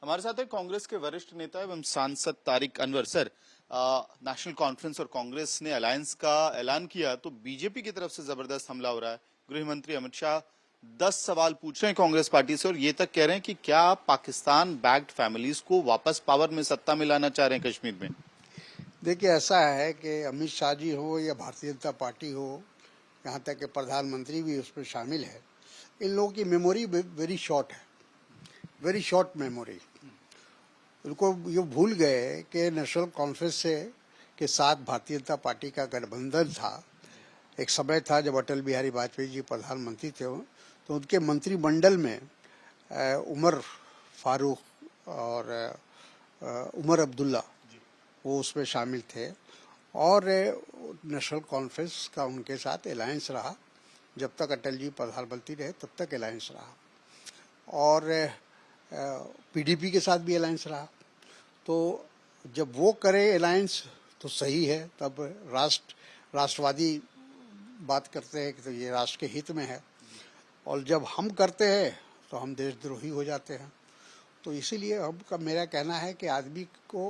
हमारे साथ है कांग्रेस के वरिष्ठ नेता एवं सांसद Tariq Anwar. Sir, national conference और कांग्रेस ने अलायंस का ऐलान किया तो बीजेपी की तरफ से जबरदस्त हमला हो रहा है। गृह मंत्री अमित शाह 10 सवाल पूछ रहे हैं कांग्रेस पार्टी से और ये तक कह रहे हैं कि क्या आप पाकिस्तान बैक्ड फैमिलीज को वापस पावर में सत्ता में लाना चाह रहे हैं कश्मीर में? देखिए, ऐसा है कि अमित शाह जी हो या भारतीय जनता पार्टी हो, यहाँ तक कि प्रधानमंत्री भी उसमें शामिल है, इन लोगों की मेमोरी वेरी शॉर्ट है, वेरी शॉर्ट मेमोरी। उनको ये भूल गए कि नेशनल कॉन्फ्रेंस से के साथ भारतीय जनता पार्टी का गठबंधन था। एक समय था जब अटल बिहारी वाजपेयी जी प्रधानमंत्री थे, तो उनके मंत्रिमंडल में उमर फारूक और उमर अब्दुल्ला वो उसमें शामिल थे और नेशनल कॉन्फ्रेंस का उनके साथ अलायंस रहा। जब तक अटल जी प्रधानमंत्री रहे तब तक अलायंस रहा और पीडीपी के साथ भी अलायंस रहा। तो जब वो करे अलायंस तो सही है, तब राष्ट्रवादी बात करते हैं कि तो ये राष्ट्र के हित में है, और जब हम करते हैं तो हम देशद्रोही हो जाते हैं। तो इसीलिए हमका मेरा कहना है कि आदमी को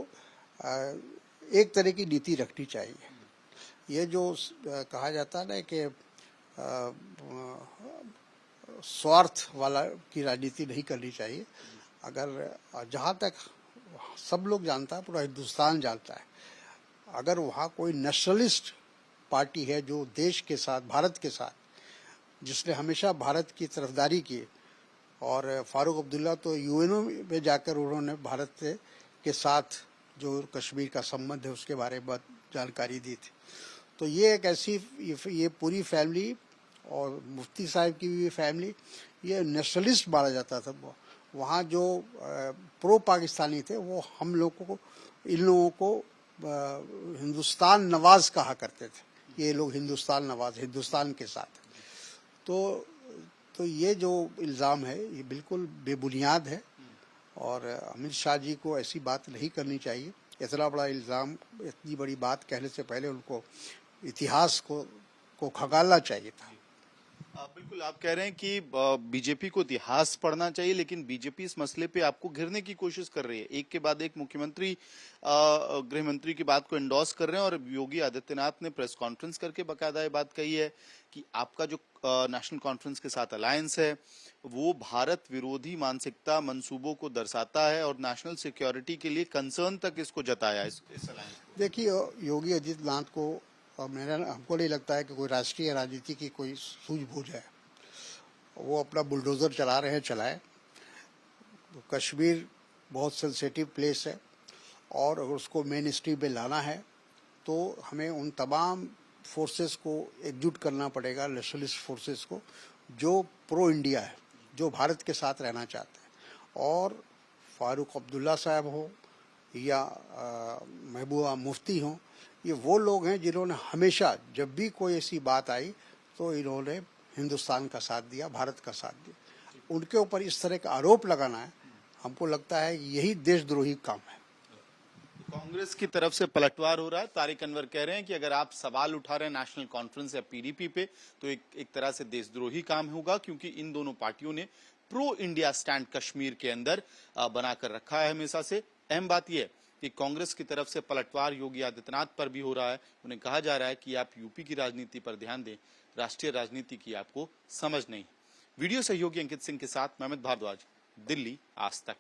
एक तरह की नीति रखनी चाहिए। ये जो कहा जाता है ना कि स्वार्थ वाला की राजनीति नहीं करनी चाहिए। अगर जहाँ तक सब लोग जानता है, पूरा हिंदुस्तान जानता है, अगर वहाँ कोई नेशनलिस्ट पार्टी है जो देश के साथ, भारत के साथ, जिसने हमेशा भारत की तरफदारी की, और फारूक अब्दुल्ला तो यूएनओ में जाकर उन्होंने भारत के साथ जो कश्मीर का संबंध है उसके बारे में जानकारी दी थी। तो ये एक ऐसी ये पूरी फैमिली और मुफ्ती साहब की भी फैमिली, ये नेशनलिस्ट माना जाता था। वहाँ जो प्रो पाकिस्तानी थे वो हम लोगों को, इन लोगों को हिंदुस्तान नवाज कहा करते थे। ये लोग हिंदुस्तान नवाज, हिंदुस्तान के साथ। तो ये जो इल्ज़ाम है ये बिल्कुल बेबुनियाद है और अमित शाह जी को ऐसी बात नहीं करनी चाहिए। इतना बड़ा इल्ज़ाम, इतनी बड़ी बात कहने से पहले उनको इतिहास को खंगालना चाहिए था। बिल्कुल, आप कह रहे हैं कि बीजेपी को इतिहास पढ़ना चाहिए, लेकिन बीजेपी इस मसले पे आपको घिरने की कोशिश कर रही है। एक के बाद एक मुख्यमंत्री गृह मंत्री की बात को एंडोर्स कर रहे हैं और योगी आदित्यनाथ ने प्रेस कॉन्फ्रेंस करके बाकायदा ये बात कही है कि आपका जो नेशनल कॉन्फ्रेंस के साथ अलायंस है वो भारत विरोधी मानसिकता मंसूबों को दर्शाता है और नेशनल सिक्योरिटी के लिए कंसर्न तक इसको जताया इस अलायंस। देखिए, योगी आदित्यनाथ को और हमको नहीं लगता है कि कोई राष्ट्रीय राजनीति की कोई सूझबूझ है। वो अपना बुलडोजर चला रहे हैं, चलाए। तो कश्मीर बहुत सेंसिटिव प्लेस है और अगर उसको मेन स्ट्रीम पे लाना है तो हमें उन तमाम फोर्सेस को एकजुट करना पड़ेगा, नेशनलिस्ट फोर्सेस को, जो प्रो इंडिया है, जो भारत के साथ रहना चाहते हैं। और फारूक अब्दुल्ला साहब हो या महबूबा मुफ्ती हो, ये वो लोग हैं जिन्होंने हमेशा जब भी कोई ऐसी बात आई तो इन्होंने हिंदुस्तान का साथ दिया, भारत का साथ दिया। उनके ऊपर इस तरह का आरोप लगाना है, हमको लगता है कि यही देशद्रोही काम है। कांग्रेस की तरफ से पलटवार हो रहा है। तारिक अनवर कह रहे हैं कि अगर आप सवाल उठा रहे हैं नेशनल कॉन्फ्रेंस या पीडीपी पे तो एक तरह से देशद्रोही काम होगा, क्योंकि इन दोनों पार्टियों ने प्रो इंडिया स्टैंड कश्मीर के अंदर बनाकर रखा है हमेशा से। अहम बात यह कि कांग्रेस की तरफ से पलटवार योगी आदित्यनाथ पर भी हो रहा है। उन्हें कहा जा रहा है कि आप यूपी की राजनीति पर ध्यान दें, राष्ट्रीय राजनीति की आपको समझ नहीं। वीडियो सहयोगी अंकित सिंह के साथ मैं अमित भारद्वाज, दिल्ली आज तक।